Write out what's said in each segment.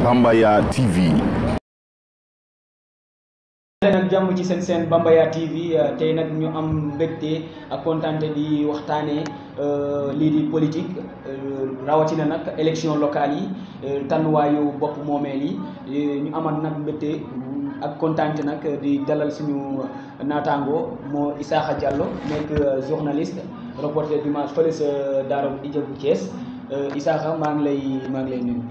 Bambaya TV. nag jàmm ci seen Bambaya TV tey nag ñu am mbégte ak kontaante di waxtaanee lii di politique rawatina nag élection locale yi tànnuwaayu bopp moomeel yi ñu amal nag mbégte ak kontaante nag di dalal suñu naataango moo Isaaxa Diallo nekk journaliste reporter d'image fële sa Daara Ija bu Thiès Isaaxa maa ngi lay nuyu.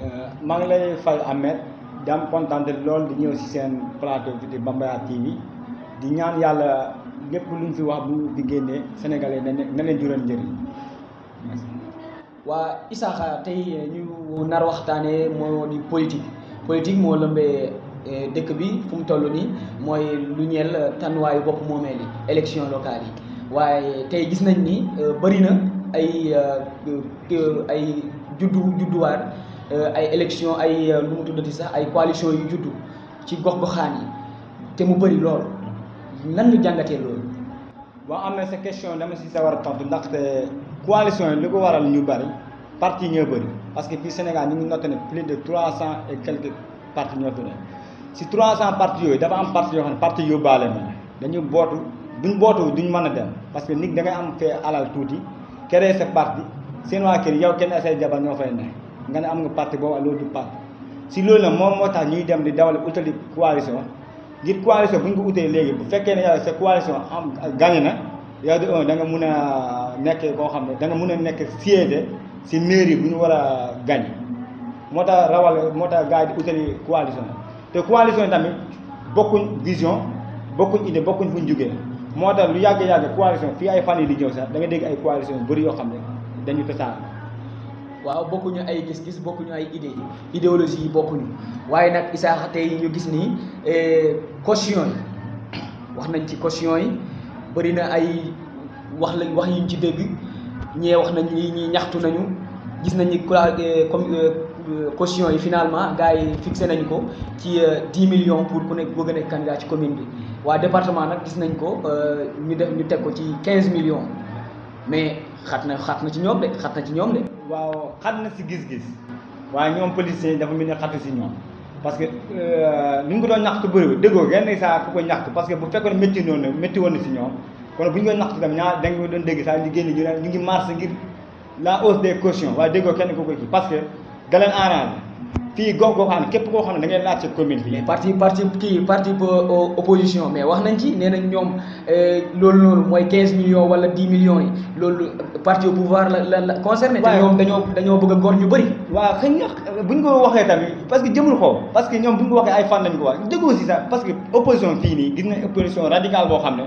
maa ngi lay fay Ahmed jàmm kontaante lool di ñëw si seen plateau bi di Bambaya TV di ñaan yàlla lépp luñ fi wax bu fi génnee sénégalais na leen jural njëriñ. waa Isaaxa tey ñu nar waxtaanee moo di politique moo lëmbee dëkk bi fu mu toll nii mooy lu ñeel tànnuwaayu bopp moomeel yi élection locale yi waaye tey gis nañ ni bëri na ay judduwaat ay élection ay lu mu tuddati sax ay coalition yu juddu ci gox-goxaan yi te mu bëri lool nan nga jàngatee loolu. waaw am na sa question dama si sa war a tontu ndaxte coalition yi li ko waral ñu bëri parti ñoo bëri parce que fii Sénégal ñu ngi noté ne plus de 300 et quelques partis ñoo fi ne si 300 partis yooyu dafa am parti yoo xam ne parti yóbbaale na dañu bootu buñ bootu duñ mën a dem parce que nit da ngay am fee alal tuuti créer sa parti seen waa kër yow kenn say jabar ñoo fay ne nga ne am nga parti boobu loolu du parti si loolu nag moom moo tax ñuy dem di dawal utali coalition ngir coalition bu ñu ko utee léegi bu fekkee ne yow sa coalition am gagné na yow de un da nga mun a nekkee koo xam ne da nga mun a nekk siège si mairie bu ñu war a gagné moo tax gars yi di utali coalition te coalition tamit bokkuñ vision bokkuñ idée bokkuñ fu ñu jugee moo tax lu yàgg coalition fii ay fan yi di ñëw sax da nga dégg ay coalition yu bëri yoo xam ne dañu tasaare. waaw bokkuñu ay gis-gis bokkuñu ay idéologie yi bokkuñu waaye nag Isaaxa tey ñu gis ni caution yi wax nañ ci caution yi bëri na ay wax yuñ ci dégg ñee wax nañ ñii ñaxtu nañu gis nañ ni comme caution yi finalement gars yi fixé nañu ko ci 10 millions pour ku nekk bëgg a nekk candidat ci commune bi waa département nag gis nañ ko ñu teg ko ci 15 millions mais xat na ci ñoom de waaw xat na si gis-gis waaye ñoom politiciens yi dafa mel ni xatu si ñoom parce que ni ñu ko doon ñaxtu bëriwul déggoo genn saa ku ko ñaxtu parce que bu fekkoon métti woon na si ñoom kon bu ñu ko ñaxtu tam ñaar da nga doon dégg saa ñu génn ñu ngi marché ngir la hausse des cautions waaye déggoo kenn ku ko ci parce que da leen arrangé fii gox-goxaan képp koo xam ne da ngay laaj sa commune fii. mais parti opposition mais wax nañ ci nee nañ ñoom loolu noonu mooy 15 millions wala 10 millions yi loolu parti au pouvoir la concerné. te ñoom dañoo bëgg a góor ñu bëri. waaw xëy na buñ ko waxee tamit parce que jëmul xaw parce que ñoom buñ ko waxee ay fan lañ ko wax déggoo si sax parce que opposition fii nii gis nañ opposition radicale boo xam ne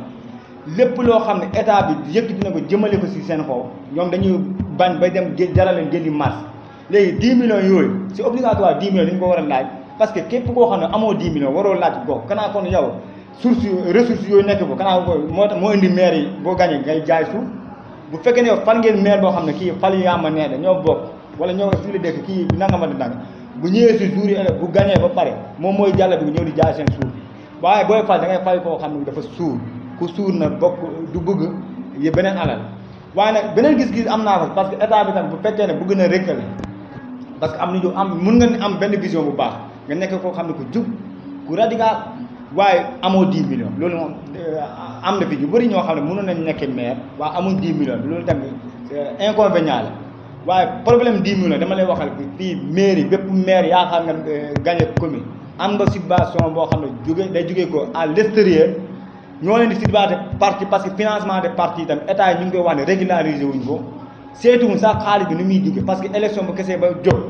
lépp loo xam ne état bi yëkkati na ko jëmale ko si seen xaw ñoom dañuy bañ bay dem jaral leen jëndi marché. léegi 10 millions yooyu c'est obligatoire 10 millions dañu ko war a laaj parce que képp koo xam ne amoo 10 millions waroo laaj gox kanaa kon yow ressources yooyu nekk ko kanaa ko moo indi maire yi boo gagné ngay jaay suuf bu fekkee ne yow fal ngeen maire boo xam ne kii fal yaa ma nee ñoo bokk wala ñoo fii la dëkk kii nanga ma danga bu ñëwee si jour yi bu gagné ba pare moom mooy jàll bi ñëw di jaay seen suuf waaye booy fal da ngay fal koo xam ne dafa suur ku suur na bokk du bëgg yi beneen alal waaye nag beneen gis-gis am naa ko parce que état bi tam bu fekkee ne bëgg na récalé parce que mun nga am benn vision bu baax nga nekk koo xam ne ku jub ku radical waaye amoo 10 millions loolu moom am na fi ñu bëri ñoo xam ne mënoon nañ nekk maire waaye amuñ 10 millions loolu tamit inconvénient la waaye problème 10 millions dama lay waxal fii mairie bépp maire yaakaar nga gagné commune am nga subvention boo xam ne day jógee ko à l'extérieur ñoo leen di subventionné parti parce que financement de parti itam état yi ñu ngi koy wax ne régulariser wuñ ko seetuwuñ sax xaalis bi ni muy jóge parce que élection bu kese ba jóg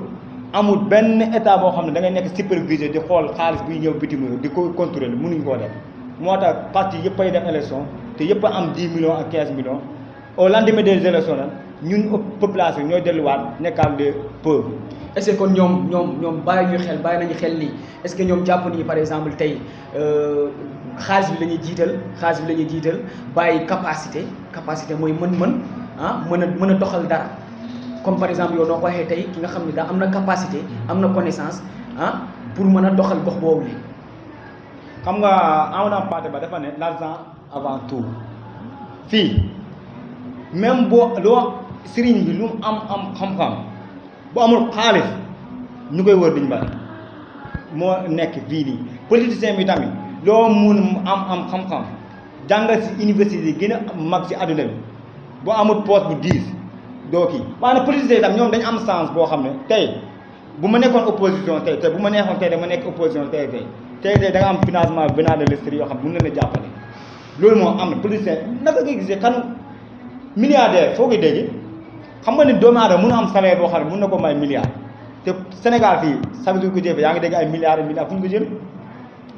amul benn état boo xam ne da ngay nekk superviseur di xool xaalis biy ñëw bitim réew di ko contrôler mënuñ koo def moo tax parti yëpp ay def élection te yëpp a am 10 millions ak 15 millions au lendemain des élections nag ñun population ñooy delluwaat nekkaat des pauvres. est-ce que kon ñoom bàyyi nañu xel lii est-ce que ñoom jàpp nañu par exemple tey xaalis bi la ñuy jiital bàyyi capacité mooy mën-mën mën a doxal dara comme par exemple yow noo ko waxee tey ki nga xam ne daa am na capacité am na connaissance pour mën a doxal gox boobu li xam nga Amadou Hampâté Bâ dafa ne l'argent avant tout fii même loo sëriñ bi lu mu am xam-xam bu amul xaalis ñu koy wër duñ bari moo nekk fii nii politicien bi tamit loo mun am xam-xam jàngal si université yi gën a mag si àdduna bi boo amul poste bu 10 doo kii waaye nag politicien yi tam ñoom dañu am sens boo xam ne tey bu ma nekkoon opposition tey bu ma neexoon tey dama nekk opposition tey da nga am financement venant de l'extérieur yoo xam ne mën na la jàppale loolu moo am na politicien naka nga gisee kanu milliardaire foo koy dégg xam nga ni doomu aadama mën a am salaire boo xam ne mën na ko may milliard te Sénégal fii chaque jour ko jëfee yaa ngi dégg ay milliards fu ñu ko jël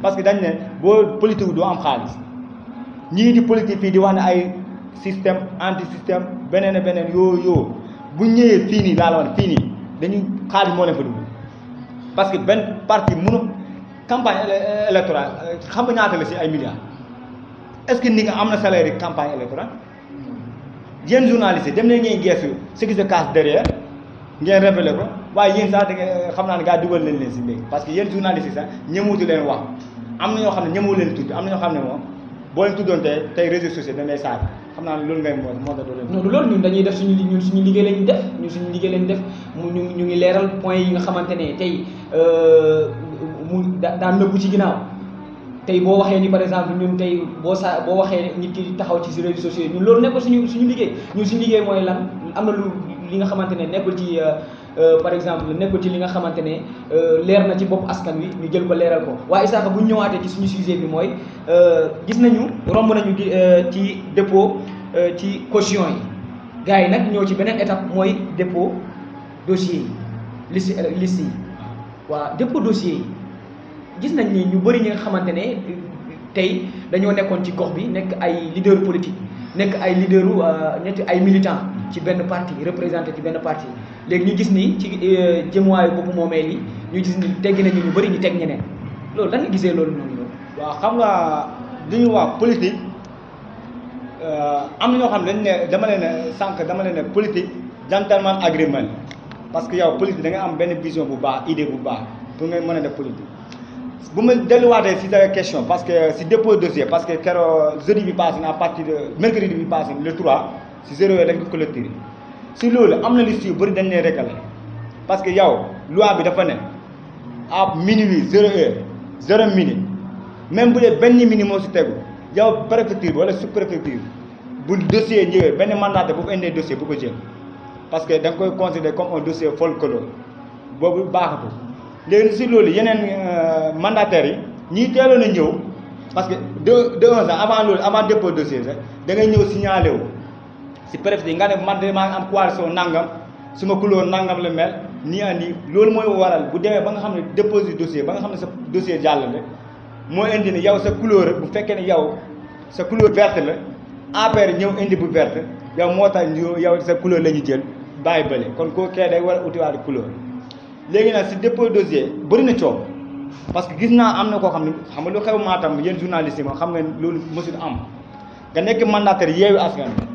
parce que dañ ne boo politique doo am xaalis ñii di politique fii di wax ne ay système anti système beneen yoo bu ñëwee fii nii laa la wax fii nii dañuy xaalis moo leen fa dugg parce que benn parti mënu campagne électorale xam nga ñaata la si ay milliards est-ce que ni nga am na salaire yi campagne électorale yéen journalistes dem nañ ngeen geesu ce qui se cache derrière ngeen révélé ko waaye yéen sax da nga xam naa ne gaa dugal leen si léegi parce que yéen journalistes yi sax ñëmuutu leen wax am na ñoo xam ne ñëmuu leen tudd am na ñoo xam ne moom boo leen tuddoon tey réseaux sociaux dañ lay saaga xam naa ne loolu ngay moo tax doo leen. non loolu ñun dañuy def suñu liggéey lañu def suñu liggéey lañu def ñu ngi leeral point yi nga xamante ne tey mu daan nëbbu ci ginnaaw tey boo waxee ni par exemple ñun tey boo waxee nit ki taxaw ci réseaux sociaux yi ñun loolu nekkul suñu liggéey ñun suñu liggéey mooy lan am na li nga xamante ne nekkul ci par exemple nekkul ci li nga xamante ne leer na ci bopp askan wi ñu jël ko leeral ko waaye Isaka bu ñu ñëwaatee ci suñu sujet bi mooy gis nañu romb nañu ci dépôt ci caution yi gars yi nag ñëw ci beneen étape mooy dépôt dossier yi liste yi waaw dépôt dossier yi gis nañ ni ñu bëri ñi nga xamante ne tey dañoo nekkoon ci gox bi nekk ay leader politique nekk ay leaderu ñetti ay militant ci benn parti représenté ci benn parti léegi ñu gis ni ci jëmuwaayu boppu moomeel yi ñu gis ni tegg nañu ñu bëri ñu teg ñeneen loolu da nga gisee loolu noonu. waaw xam nga li ñu wax politique am na ñoo xam ne dañ ne dama leen ne politique gentleman agreement parce que yow politique da nga am benn vision bu baax idée bu baax pour nga mën a def politique. bu ma delluwaatee si sa question parce que si dépôt dossier parce que keroog jeudi bi passé na à partir de mercredi bi passé le 3 si 0 heure dañ ko clôturer si loolu am na liste yu bëri dañ leen récalé parce que yow loi bi dafa ne à minuit 0 heure 0 minute même bu dee benn minute moo si tegu yow préfecture bi wala sous-préfecture bu dossier ñëwee benn mandataire bu indee dossier bu ko jël parce que da nga koy considérer comme un dossier folklore boobu baaxatul. léegi si loolu yeneen mandataires yi ñiy teeloon a ñëw parce que de un an avant loolu avant dépôt dossier rek da ngay ñëw signalé wu si préfet yi nga ne man de maa ngi am coalition nangam su ma couleur nangam la mel nii andi loolu mooy waral bu demee ba nga xam ne déposé dossier ba nga xam ne sa dossier jàll la moo indi ne yow sa couleur bu fekkee ne yow sa couleur verte la APR ñëw indi bu verte yow moo tax yow sa couleur la ñu jël bàyyi bële kon koo kee day war a utiwaat couleur. léegi nag si dépôt dossier bëri na coow parce que gis naa am na koo xam ne xam nga lu xew Matam yéen journalistes yi ma xam nga loolu mësul am nga nekk mandataire Yewwi Askan Wi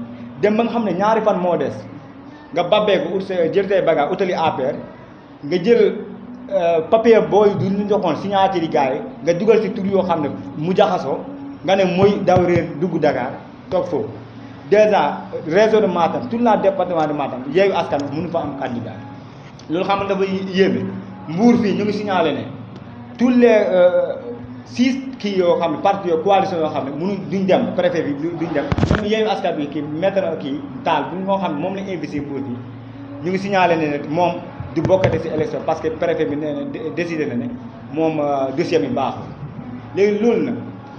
dem ba nga xam ne ñaari fan moo des nga babbeeku ut sa jël say bagage utali APR nga jël papier booy du ñu joxoon signature yi gars yi nga dugal si tur yoo xam ne mu jaxasoo nga ne mooy daw réer dugg Dakar toog foofu déjà réseau de Matam tout le département de Matam Yewwi Askan Wi mënu fa am candidat loolu xam nga dafa yéeme Mbour fii ñu ngi signalé ne tous les 6 kii yoo xam ne parti yoo coalition yoo xam ne mënu duñ dem préfet bi duñ dem même Yewwi Askan Wi kii maître kii taal bu nga xam ne moom lañ investir Mbour bi ñu ngi signalé ne moom du bokkate si élection parce que préfet bi nee na décidé na ne moom dossier bi baaxul léegi loolu nag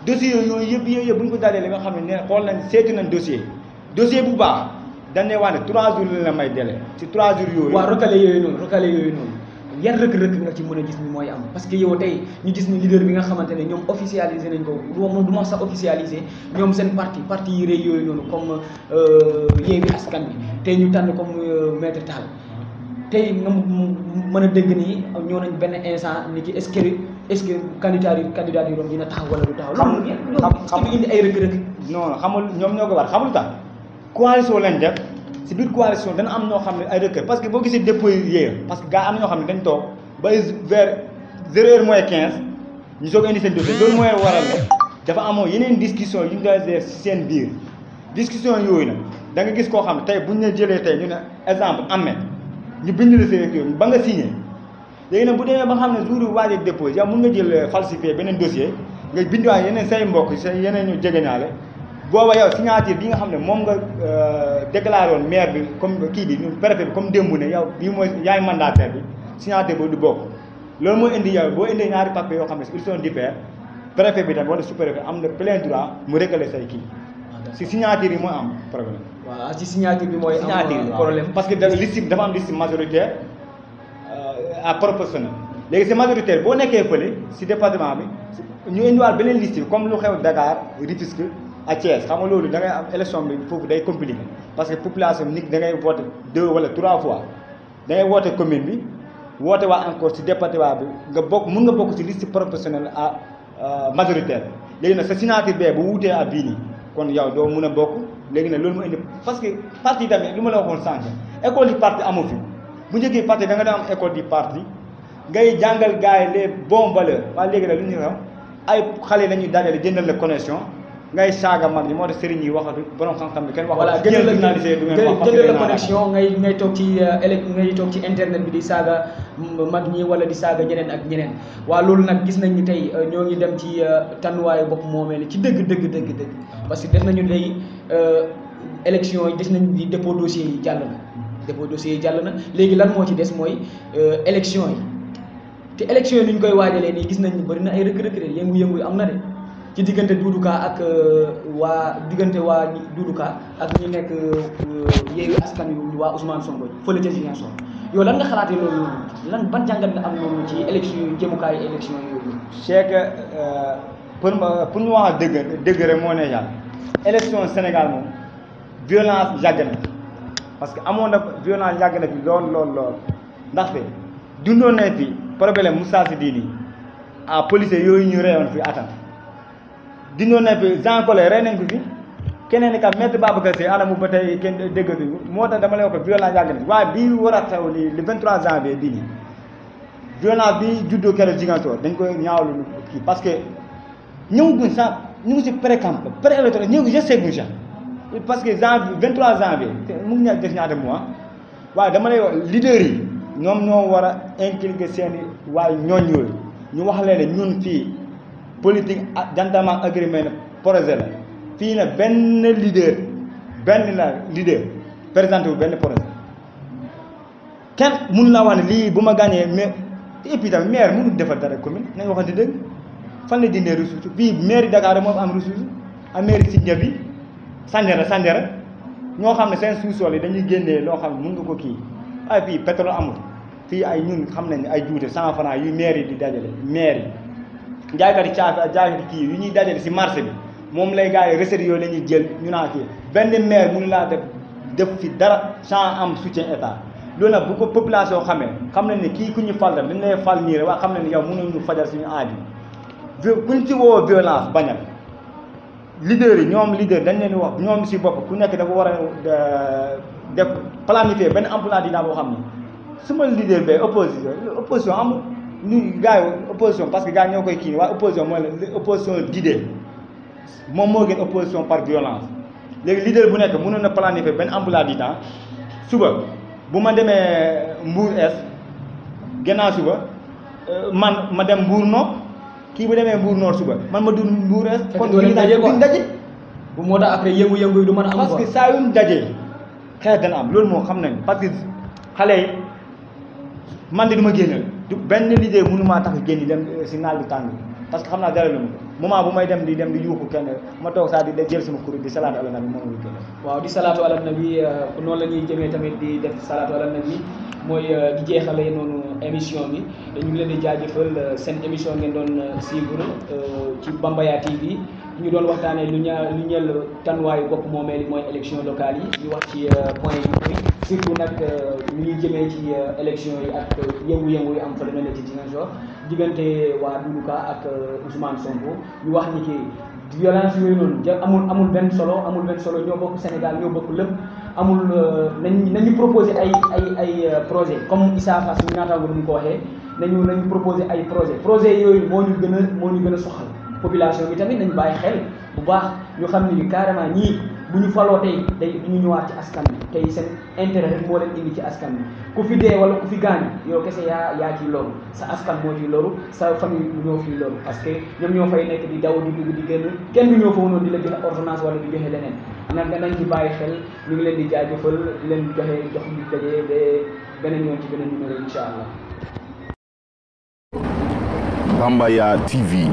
dossier yooyu yëpp bu ñu ko dalee li nga xam ne xool nañ seeti nañ dossier bu baax dañ ne wax ne 3 jours la may délai ci 3 jours yooyu. waaw recalé yooyu noonu yan rëkk-rëkk nga ci mën a gis ni mooy am parce que yow tey ñu gis ni leader bi nga xamante ne ñoom officialisé nañ ko du ma sax officialisé ñoom seen parti yi rëy yooyu noonu comme Yewwi Askan Wi tey ñu tànn comme maître Tall tey nga mën a dégg nii ñoo nañ benn instant ni ki est-ce que candidature am dina taxaw wala du taxaw. xam indi ay rëkk-rëkk. non xamul ñoom ñoo ko war xamul tax coalition lañ def. si biir coalition dana am ñoo xam ne ay recteur parce que boo gisee dépôt yi parce que gars am na ñoo xam ne dañ toog ba vers 0 heure moins 15 ñu soog indi seen dossier loolu mooy waral la dafa amoo yeneen discussion yu ñu doon def si seen biir discussion yooyu nag da nga gis koo xam ne tey buñ ne jëlee tey ñu ne exemple amee ñu bind la seen ba nga signé léegi nag bu demee ba xam ne jour bi waaj a déposé yow mun nga jël falsifier beneen dossier nga bindiwaat yeneen say mbokk say yeneen ñu jegeñaale booba yow signature bi nga xam ne moom nga déclaré woon maire bi comme kii bi préfet bi comme démb ne yow bii mooy yaay mandataire bi signature boobu du bokk loolu mooy indi yow boo indee ñaari papiers yoo xam ne ils sont différents préfet bi tamit wala sous-préfet am na plein droit mu récoler say kii si signature yi mooy am problème. waaw si signature bi mooy signature am problème parce que liste dafa am liste majoritaire à proportionnel léegi si majoritaire boo nekkee fële si département bi ñu indiwaat beneen liste bi comme lu xew Dakar Rufisque ak Thiès xam nga loolu da ngay am élection bi foofu day compliqué parce que population nit da ngay voté 2 wala 3 fois da ngay woote commune bi woote waa encore si département bi nga bokk mun nga bokk si liste proportionnelle à majoritaire léegi nag sa signature bee bu wutee ak bii nii kon yow doo mun a bokk léegi nag loolu mu indi parce que parti tamit lu ma la waxoon sànq école du parti amu fi bu njëkkee parti da nga daan am école du parti ngay jàngal gars yi les bons valeurs waaye léegi nag lu ñu xam ay xale la ñuy dajale jëndal la connexion ngay saaga mag ñi moo tax sëriñ yi waxatu borom xam-xam bi kenn waxatu. voilà jëndal la connexion ngay toog ci ngay toog ci internet bi di saaga mag ñi wala di saaga ñeneen ak ñeneen waaw loolu nag gis nañ ni tey ñoo ngi dem ci tànnuwaayu bopp moomeel ci dëgg parce que def nañu tey élection yi des nañ di dépôt dossier yi jàll na léegi lan moo ci des mooy élection yi te élection yi ni ñu koy waajalee nii gis nañ ni bëri na ay rëkk-rëkk yëngu-yëngu yi am na de ci diggante Doudou Ka ak waa Doudou Ka ak ñi nekk Yewwi Askan Wi waa Ousmane Sonko fële ca Ziguinchor yow lan nga xalaatee loolu lan ban jàngat nga am noonu ci élection yi jëmukaayu élection yooyu. c'est que pour ñu wax dëgg rek moo ne yàlla élection Sénégal moom violence yàgg na parce que amoon na violence yàgg na fi lool ndaxte dundoon na fi problème Moussa Sidini ah policiers yooyu ñu reyoon fi atam dindoon na fi Jean Collé rey nañ ko fi keneen ka maître Babacar Seye anamu ba tey kenn déggatuñu moo tax dama lay wax ko violence yàgg na waaye bii war a xew li le 23 janvier bii nii violence bi juddoo keroog Ziguinchor dañ koy ñaawlu kii parce que ñëwaguñ sax ñu ngi si pré-campagne pré-électoral ñëw je sais guñ sax parce que janvier 23 janvier mu ngi def ñaata mois waaye dama lay wax leader yi ñoom ñoo war a inculquer seen i waaye ñooñ yooyu ñu wax leen ne ñun fii politique gentleman agreement projet la fii na benn leader présenté wu benn projet kenn mun la wax ne lii bu ma gagné mais et puis tamit maire mënul defal dara commune nañ waxante dëgg fan la dindee ressource fii maire Dakar moom am ressource ak maire Sindia bi Sandiara ñoo xam ne seen sous-sol yi dañuy génnee loo xam ne mun nga ko kii ay fii pétrole amul fii ay ñun xam nañ ay juute 100 francs yu maire yi di dajale maire yi jaaykat yi caafi ak jaaykat kii yu ñuy dajale si marché bi moom lay gars yi recettes yooyu la ñuy jël ñu naa kii benn maire mënu laa def fi dara sans am soutien état loolu nag bu ko population xamee xam nañ ne kii ku ñu fal tam dañ lay fal nii rek waa xam nañ ne yow mënuñu fajal suñu aadi kuñ ci woo violence bañal leader yi ñoom leader dañ leen di wax ñoom si bopp ku nekk dafa war a def planifier benn emploi dinaa boo xam ne su ma leader bee opposition amul ñu gars yi opposition parce que gars ñoo koy kii waaye opposition mooy la opposition d'idée moom moo gën opposition par violence léegi leader bu nekk mënoon na planifier benn emploi du temps suba bu ma demee Mbour Est gannaaw suba man ma dem Mbour Nord kii bu demee Mbour Nord suba man ma dund Mbour Est kon duñ daje bu moo tax après yëngu-yëngu yi du mën a am parce que saa yuñ dajee xeex dana am loolu moo xam nañ parce que xale yi man de du ma génnal du benn leader mënu maa tax génn dem si naaj bi tàng parce que xam naa dara lu mu moment bu may dem di yuuxu kenn ma toog saa di jël sama kuréel di salaatu ala nabi moom la waaw di salaatu ala nabi noonu la ñuy jëmee tamit di def salaatu ala nabi mooy di jeexale noonu émission bi ñu ngi leen di jaajëfal seen émission ngeen doon suivre ci Bambaya TV ñu doon waxtaanee lu ñeel tànnuwaayu bopp moomeel mooy élection locale yi ñu wax ci point yu bëri surtout nag ñu ñuy jëmee ci élection yi ak yëngu-yëngu yi am fa demee ne ci Ziguinchor diggante waa Doudou Ka ak Ousmane Sonko ñu wax ni ki violence yooyu noonu amul benn solo ñoo bokk Sénégal ñoo bokk lépp amul nañu proposer ay projet comme Issa Fass ñu naataango nu mu ko waxee nañu proposer ay projet yooyu moo ñu gën a soxal population bi tamit nañu bàyyi xel bu baax ñu xam ni carrément ñii bu ñu faloo tey day ñu ñëwaat ci askan bi tey seen intérêt rek moo leen indi ci askan bi ku fi dee wala ku fi gaañ yow kese yaa ciy loru sa askan moo ciy loru sa famille ñoo fiy loru parce que ñoom ñoo fay nekk di daw di dugg di génn kenn du ñëw foofu noonu di la joxe ordonnance wala di joxe leneen nag nañ ci bàyyi xel ñu ngi leen di jaajëfal di leen jox di daje ba beneen yoon ci beneen numéro incha allah. Bambaya TV.